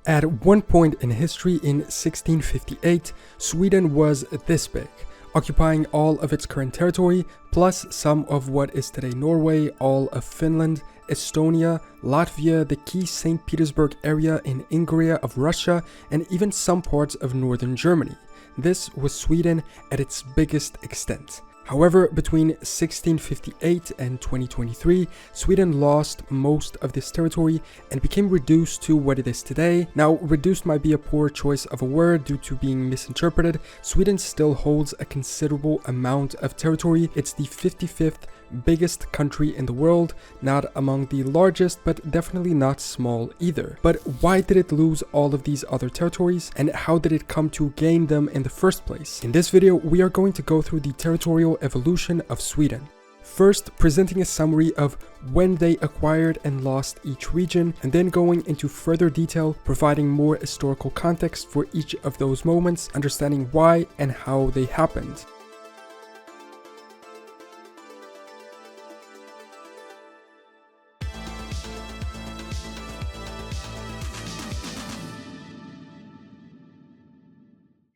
At one point in history in 1658, Sweden was this big, occupying all of its current territory, plus some of what is today Norway, all of Finland, Estonia, Latvia, the key St. Petersburg area in Ingria of Russia, and even some parts of northern Germany. This was Sweden at its biggest extent. However, between 1658 and 2023, Sweden lost most of this territory and became reduced to what it is today. Now, reduced might be a poor choice of a word due to being misinterpreted. Sweden still holds a considerable amount of territory. It's the 55th biggest country in the world, not among the largest, but definitely not small either. But why did it lose all of these other territories, and how did it come to gain them in the first place? In this video, we are going to go through the territorial evolution of Sweden. First, presenting a summary of when they acquired and lost each region, and then going into further detail, providing more historical context for each of those moments, understanding why and how they happened.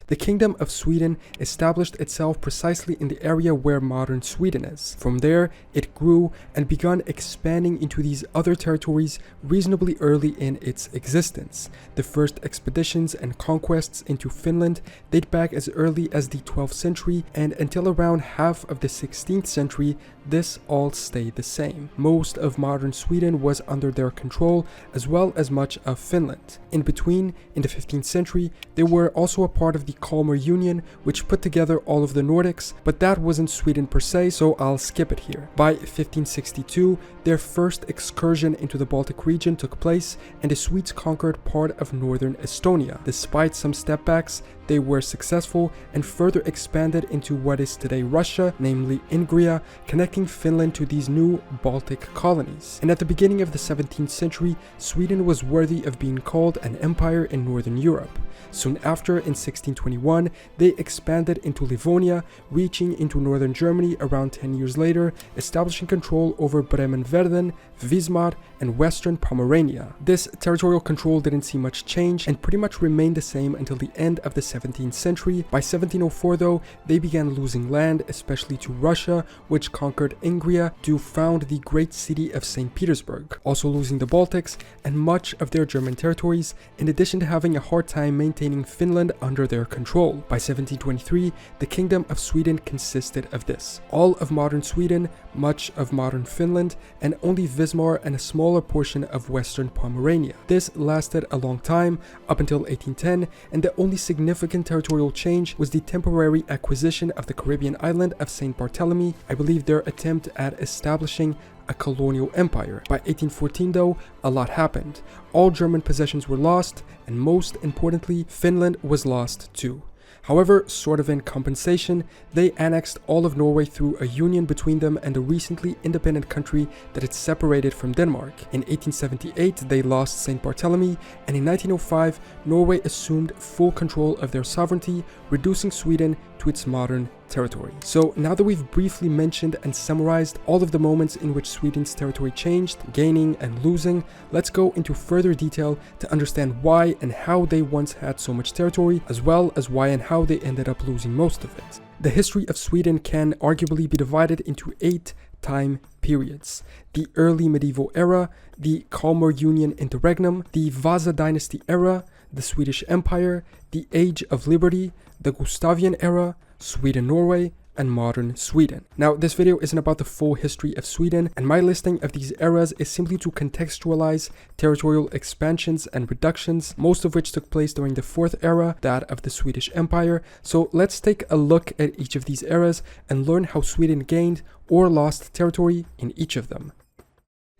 The Kingdom of Sweden established itself precisely in the area where modern Sweden is. From there, it grew and began expanding into these other territories reasonably early in its existence. The first expeditions and conquests into Finland date back as early as the 12th century, and until around half of the 16th century, this all stayed the same. Most of modern Sweden was under their control, as well as much of Finland. In between, in the 15th century, they were also a part of the Kalmar Union, which put together all of the Nordics, but that wasn't Sweden per se, so I'll skip it here. By 1562, their first excursion into the Baltic region took place, and the Swedes conquered part of northern Estonia. Despite some stepbacks, they were successful and further expanded into what is today Russia, namely Ingria, connecting Finland to these new Baltic colonies. And at the beginning of the 17th century, Sweden was worthy of being called an empire in northern Europe. Soon after, in 1621, they expanded into Livonia, reaching into northern Germany around 10 years later, establishing control over Bremen-Verden, Wismar, and western Pomerania. This territorial control didn't see much change and pretty much remained the same until the end of the 17th century. By 1704 though, they began losing land, especially to Russia, which conquered Ingria to found the great city of St. Petersburg, also losing the Baltics and much of their German territories, in addition to having a hard time maintaining Finland under their control. By 1723, the Kingdom of Sweden consisted of this: all of modern Sweden, much of modern Finland, and only Wismar and a smaller portion of western Pomerania. This lasted a long time, up until 1810, and the only significant territorial change was the temporary acquisition of the Caribbean island of St. Barthélemy, I believe their attempt at establishing a colonial empire. By 1814 though, a lot happened. All German possessions were lost, and most importantly, Finland was lost too. However, sort of in compensation, they annexed all of Norway through a union between them and a recently independent country that had separated from Denmark. In 1878, they lost St. Barthélemy, and in 1905, Norway assumed full control of their sovereignty, reducing Sweden to its modern territory. So now that we've briefly mentioned and summarized all of the moments in which Sweden's territory changed, gaining and losing, let's go into further detail to understand why and how they once had so much territory, as well as why and how they ended up losing most of it. The history of Sweden can arguably be divided into 8 time periods: the early medieval era, the Kalmar Union interregnum, the Vasa Dynasty Era, the Swedish Empire, the Age of Liberty, the Gustavian Era, Sweden-Norway, and modern Sweden. Now, this video isn't about the full history of Sweden, and my listing of these eras is simply to contextualize territorial expansions and reductions, most of which took place during the 4th era, that of the Swedish Empire. So let's take a look at each of these eras and learn how Sweden gained or lost territory in each of them.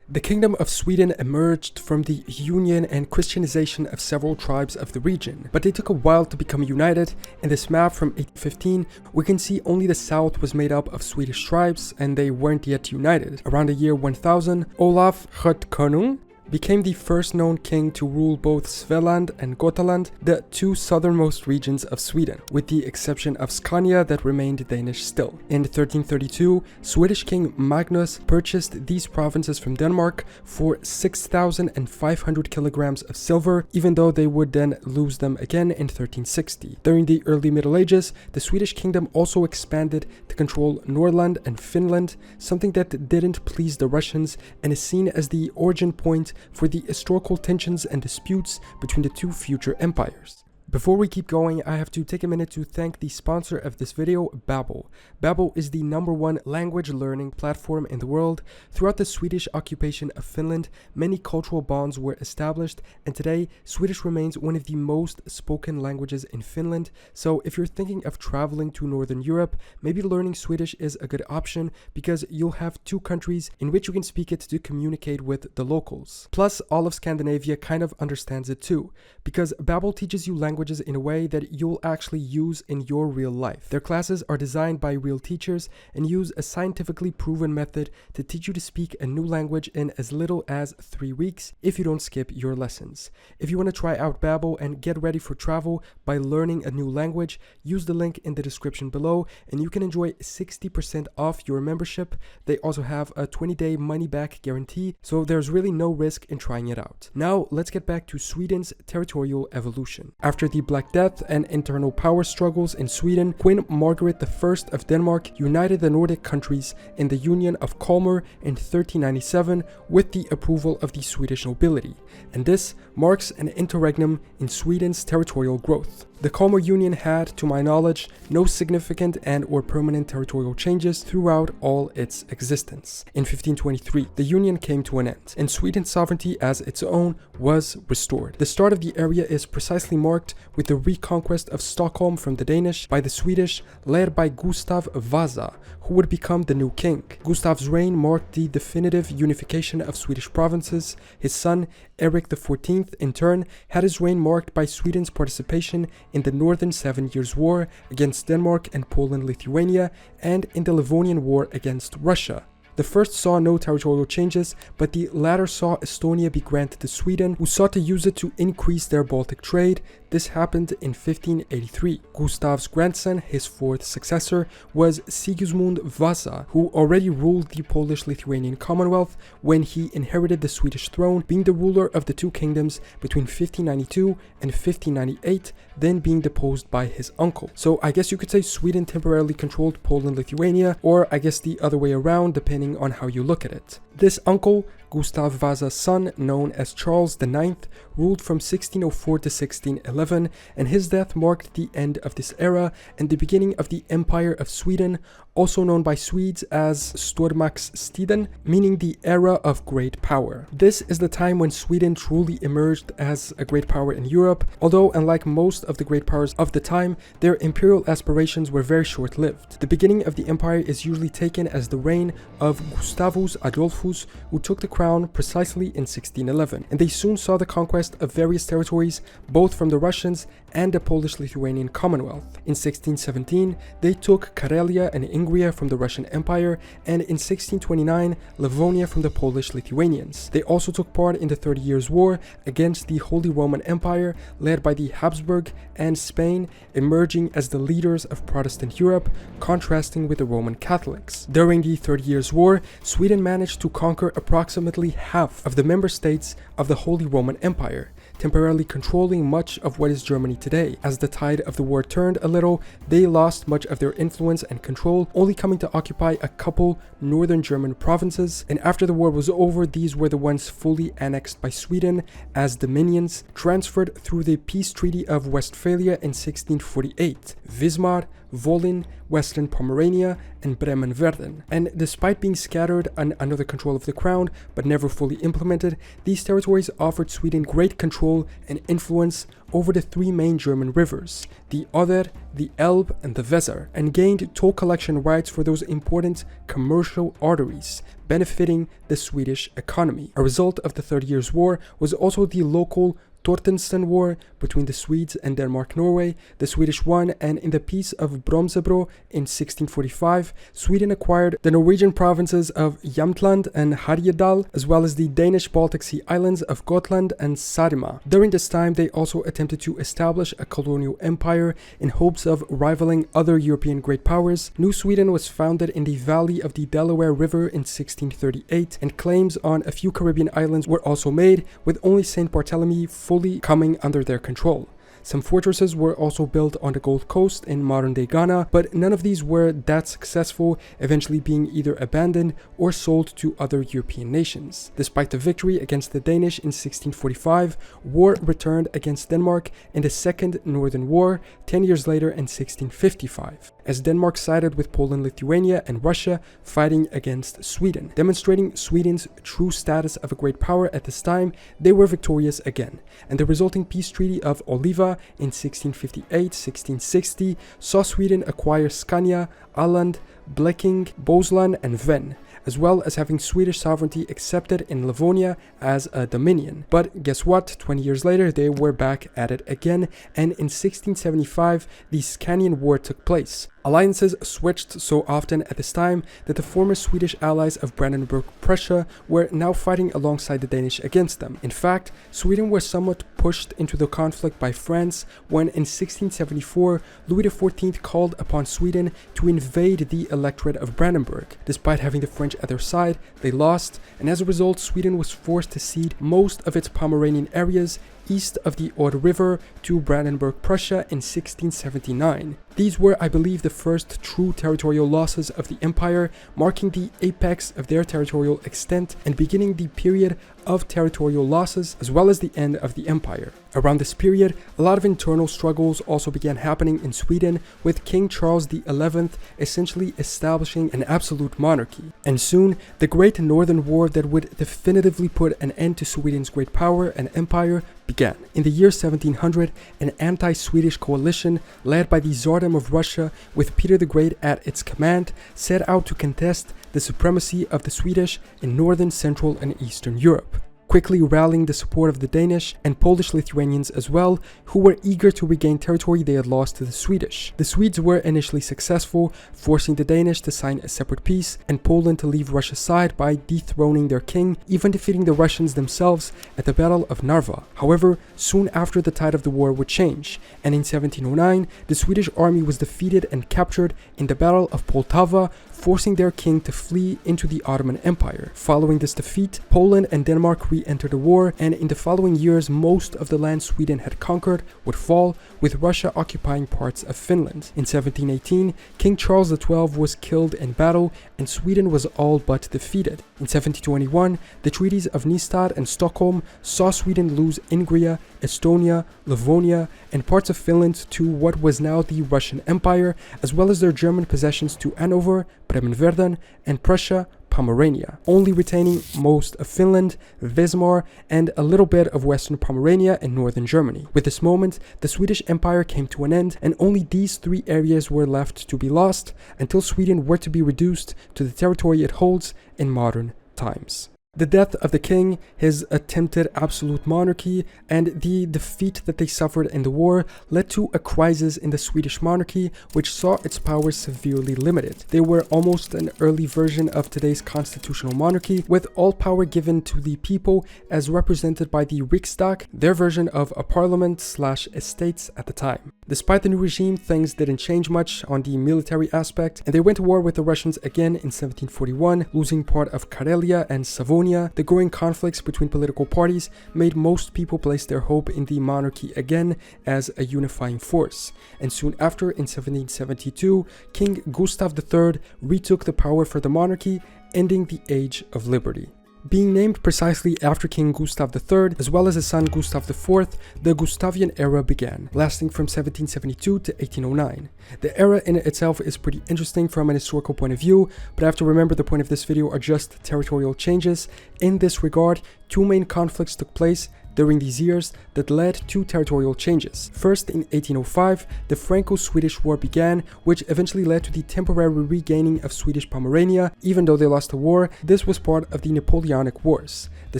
The Kingdom of Sweden emerged from the union and Christianization of several tribes of the region, but they took a while to become united. In this map from 1815, we can see only the south was made up of Swedish tribes and they weren't yet united. Around the year 1000, Olaf Konung became the first known king to rule both Svealand and Gotland, the two southernmost regions of Sweden, with the exception of Scania that remained Danish still. In 1332, Swedish King Magnus purchased these provinces from Denmark for 6,500 kilograms of silver, even though they would then lose them again in 1360. During the early Middle Ages, the Swedish kingdom also expanded to control Norrland and Finland, something that didn't please the Russians and is seen as the origin point for the historical tensions and disputes between the two future empires. Before we keep going, I have to take a minute to thank the sponsor of this video, Babbel. Babbel is the #1 language learning platform in the world. Throughout the Swedish occupation of Finland, many cultural bonds were established, and today, Swedish remains one of the most spoken languages in Finland. So if you're thinking of traveling to Northern Europe, maybe learning Swedish is a good option because you'll have two countries in which you can speak it to communicate with the locals. Plus, all of Scandinavia kind of understands it too, because Babbel teaches you languages in a way that you'll actually use in your real life. Their classes are designed by real teachers and use a scientifically proven method to teach you to speak a new language in as little as 3 weeks if you don't skip your lessons. If you want to try out Babbel and get ready for travel by learning a new language, use the link in the description below and you can enjoy 60% off your membership. They also have a 20-day money-back guarantee, so there's really no risk in trying it out. Now, let's get back to Sweden's territorial evolution. After the Black Death and internal power struggles in Sweden, Queen Margaret I of Denmark united the Nordic countries in the Union of Kalmar in 1397 with the approval of the Swedish nobility, and this marks an interregnum in Sweden's territorial growth. The Kalmar Union had, to my knowledge, no significant and/or permanent territorial changes throughout all its existence. In 1523, the Union came to an end, and Sweden's sovereignty as its own was restored. The start of the area is precisely marked with the reconquest of Stockholm from the Danish by the Swedish, led by Gustav Vasa, who would become the new king. Gustav's reign marked the definitive unification of Swedish provinces. His son, Erik XIV, in turn, had his reign marked by Sweden's participation in the Northern 7 Years' War against Denmark and Poland-Lithuania, and in the Livonian War against Russia. The first saw no territorial changes, but the latter saw Estonia be granted to Sweden, who sought to use it to increase their Baltic trade. This happened in 1583. Gustav's grandson, his fourth successor, was Sigismund Vasa, who already ruled the Polish-Lithuanian Commonwealth when he inherited the Swedish throne, being the ruler of the two kingdoms between 1592 and 1598, then being deposed by his uncle. So I guess you could say Sweden temporarily controlled Poland-Lithuania, or I guess the other way around, depending on how you look at it. This uncle, Gustav Vasa's son, known as Charles IX, ruled from 1604 to 1611, and his death marked the end of this era and the beginning of the Empire of Sweden, also known by Swedes as Stormaktstiden, meaning the era of great power. This is the time when Sweden truly emerged as a great power in Europe, although unlike most of the great powers of the time, their imperial aspirations were very short-lived. The beginning of the empire is usually taken as the reign of Gustavus Adolphus, who took the crown precisely in 1611, and they soon saw the conquest of various territories, both from the Russians and the Polish-Lithuanian Commonwealth. In 1617, they took Karelia and Ingria from the Russian Empire, and in 1629, Livonia from the Polish-Lithuanians. They also took part in the 30 Years' War against the Holy Roman Empire, led by the Habsburg and Spain, emerging as the leaders of Protestant Europe, contrasting with the Roman Catholics. During the 30 Years' War, Sweden managed to conquer approximately half of the member states of the Holy Roman Empire, temporarily controlling much of what is Germany today. As the tide of the war turned a little, they lost much of their influence and control, only coming to occupy a couple northern German provinces, and after the war was over, these were the ones fully annexed by Sweden as dominions, transferred through the Peace Treaty of Westphalia in 1648. Wismar, Volyn, Western Pomerania, and Bremen-Verden. And despite being scattered under the control of the crown, but never fully implemented, these territories offered Sweden great control and influence over the three main German rivers, the Oder, the Elbe, and the Weser, and gained toll collection rights for those important commercial arteries, benefiting the Swedish economy. A result of the 30 Years' War was also the local Torstenson War between the Swedes and Denmark-Norway, the Swedish won, and in the Peace of Bromsebro in 1645, Sweden acquired the Norwegian provinces of Jämtland and Härjedal, as well as the Danish Baltic Sea islands of Gotland and Saaremaa. During this time, they also attempted to establish a colonial empire in hopes of rivaling other European great powers. New Sweden was founded in the valley of the Delaware River in 1638, and claims on a few Caribbean islands were also made, with only St. Barthélemy fully coming under their control. Some fortresses were also built on the Gold Coast in modern-day Ghana, but none of these were that successful, eventually being either abandoned or sold to other European nations. Despite the victory against the Danish in 1645, war returned against Denmark in the Second Northern War 10 years later in 1655, as Denmark sided with Poland, Lithuania, and Russia, fighting against Sweden. Demonstrating Sweden's true status of a great power at this time, they were victorious again, and the resulting peace treaty of Oliva in 1658-1660 saw Sweden acquire Scania, Åland, Blekinge, Bohuslän, and Ven, as well as having Swedish sovereignty accepted in Livonia as a dominion. But guess what? 20 years later, they were back at it again, and in 1675, the Scanian War took place. Alliances switched so often at this time that the former Swedish allies of Brandenburg Prussia were now fighting alongside the Danish against them. In fact, Sweden was somewhat pushed into the conflict by France when in 1674 Louis XIV called upon Sweden to invade the electorate of Brandenburg. Despite having the French at their side, they lost, and as a result Sweden was forced to cede most of its Pomeranian areas east of the Oder River to Brandenburg Prussia in 1679. These were, I believe, the first true territorial losses of the empire, marking the apex of their territorial extent and beginning the period of territorial losses, as well as the end of the empire. Around this period, a lot of internal struggles also began happening in Sweden, with King Charles XI essentially establishing an absolute monarchy. And soon, the Great Northern War that would definitively put an end to Sweden's great power and empire began. In the year 1700, an anti-Swedish coalition led by the Tsardom of Russia, with Peter the Great at its command, set out to contest the supremacy of the Swedish in northern, central, and eastern Europe, quickly rallying the support of the Danish and Polish Lithuanians as well, who were eager to regain territory they had lost to the Swedish. The Swedes were initially successful, forcing the Danish to sign a separate peace and Poland to leave Russia's side by dethroning their king, even defeating the Russians themselves at the Battle of Narva. However, soon after, the tide of the war would change, and in 1709, the Swedish army was defeated and captured in the Battle of Poltava, forcing their king to flee into the Ottoman Empire. Following this defeat, Poland and Denmark re-entered the war, and in the following years most of the land Sweden had conquered would fall, with Russia occupying parts of Finland. In 1718, King Charles XII was killed in battle, and Sweden was all but defeated. In 1721, the treaties of Nystad and Stockholm saw Sweden lose Ingria, Estonia, Livonia, and parts of Finland to what was now the Russian Empire, as well as their German possessions to Hanover, Bremen-Verden, and Prussia, Pomerania, only retaining most of Finland, Wismar, and a little bit of western Pomerania and northern Germany. With this moment, the Swedish Empire came to an end, and only these three areas were left to be lost until Sweden were to be reduced to the territory it holds in modern times. The death of the king, his attempted absolute monarchy, and the defeat that they suffered in the war led to a crisis in the Swedish monarchy, which saw its powers severely limited. They were almost an early version of today's constitutional monarchy, with all power given to the people as represented by the Riksdag, their version of a parliament/estates at the time. Despite the new regime, things didn't change much on the military aspect, and they went to war with the Russians again in 1741, losing part of Karelia and Savonia. The growing conflicts between political parties made most people place their hope in the monarchy again as a unifying force. And soon after, in 1772, King Gustav III retook the power for the monarchy, ending the Age of Liberty. Being named precisely after King Gustav III, as well as his son Gustav IV, the Gustavian Era began, lasting from 1772 to 1809. The era in itself is pretty interesting from an historical point of view, but I have to remember the point of this video are just territorial changes. In this regard, two main conflicts took place during these years that led to territorial changes. First, in 1805, the Franco-Swedish War began, which eventually led to the temporary regaining of Swedish Pomerania. Even though they lost the war, this was part of the Napoleonic Wars. The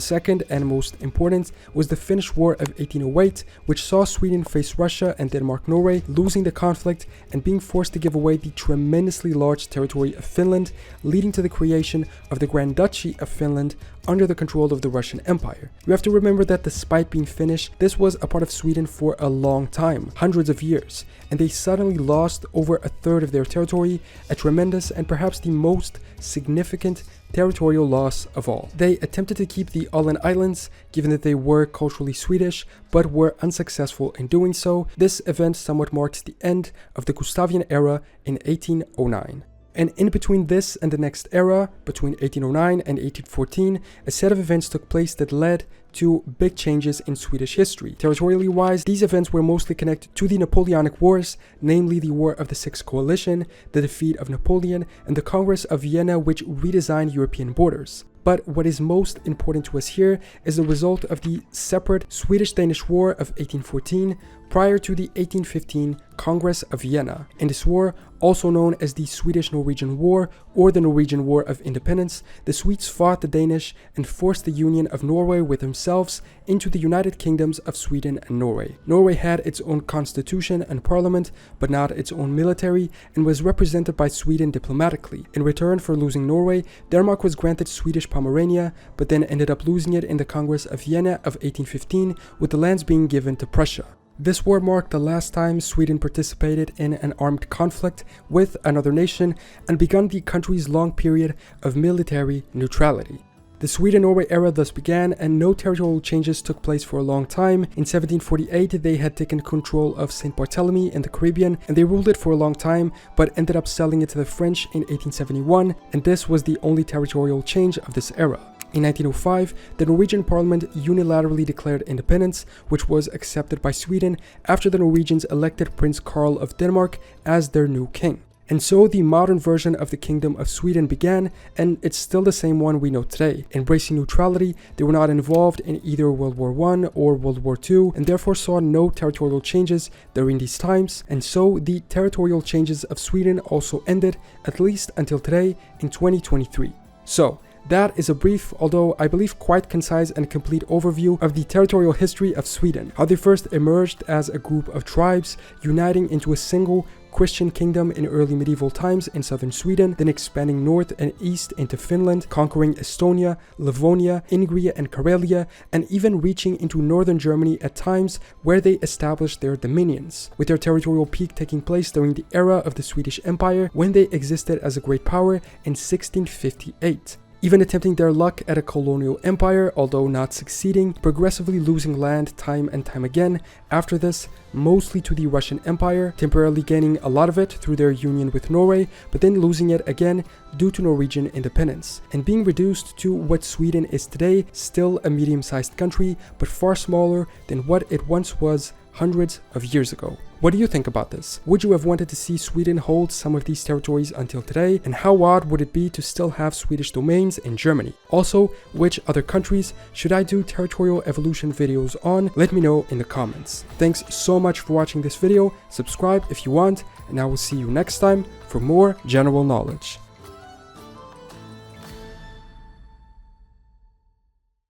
second and most important was the Finnish War of 1808, which saw Sweden face Russia and Denmark-Norway, losing the conflict and being forced to give away the tremendously large territory of Finland, leading to the creation of the Grand Duchy of Finland under the control of the Russian Empire. You have to remember that despite being Finnish, this was a part of Sweden for a long time, hundreds of years, and they suddenly lost over a third of their territory, a tremendous and perhaps the most significant territorial loss of all. They attempted to keep the Åland Islands, given that they were culturally Swedish, but were unsuccessful in doing so. This event somewhat marks the end of the Gustavian Era in 1809. And in between this and the next era, between 1809 and 1814, a set of events took place that led to big changes in Swedish history. Territorially wise, these events were mostly connected to the Napoleonic Wars, namely the War of the Sixth Coalition, the defeat of Napoleon, and the Congress of Vienna, which redesigned European borders. But what is most important to us here is the result of the separate Swedish-Danish War of 1814 prior to the 1815 Congress of Vienna. In this war, also known as the Swedish-Norwegian War or the Norwegian War of Independence, the Swedes fought the Danish and forced the union of Norway with themselves into the United Kingdoms of Sweden and Norway. Norway had its own constitution and parliament, but not its own military, and was represented by Sweden diplomatically. In return for losing Norway, Denmark was granted Swedish Pomerania, but then ended up losing it in the Congress of Vienna of 1815, with the lands being given to Prussia. This war marked the last time Sweden participated in an armed conflict with another nation and began the country's long period of military neutrality. The Sweden-Norway era thus began, and no territorial changes took place for a long time. In 1748, they had taken control of St. Barthélemy in the Caribbean, and they ruled it for a long time, but ended up selling it to the French in 1871, and this was the only territorial change of this era. In 1905, the Norwegian parliament unilaterally declared independence, which was accepted by Sweden after the Norwegians elected Prince Karl of Denmark as their new king. And so the modern version of the Kingdom of Sweden began, and it's still the same one we know today. Embracing neutrality, they were not involved in either World War I or World War II, and therefore saw no territorial changes during these times, and so the territorial changes of Sweden also ended, at least until today in 2023. So, that is a brief, although I believe quite concise and complete overview of the territorial history of Sweden, how they first emerged as a group of tribes uniting into a single Christian kingdom in early medieval times in southern Sweden, then expanding north and east into Finland, conquering Estonia, Livonia, Ingria and Karelia, and even reaching into northern Germany at times where they established their dominions, with their territorial peak taking place during the era of the Swedish Empire when they existed as a great power in 1658. Even attempting their luck at a colonial empire, although not succeeding, progressively losing land time and time again after this, mostly to the Russian Empire, temporarily gaining a lot of it through their union with Norway, but then losing it again due to Norwegian independence, and being reduced to what Sweden is today, still a medium-sized country, but far smaller than what it once was hundreds of years ago. What do you think about this? Would you have wanted to see Sweden hold some of these territories until today? And how odd would it be to still have Swedish domains in Germany? Also, which other countries should I do territorial evolution videos on? Let me know in the comments. Thanks so much for watching this video. Subscribe if you want, and I will see you next time for more general knowledge.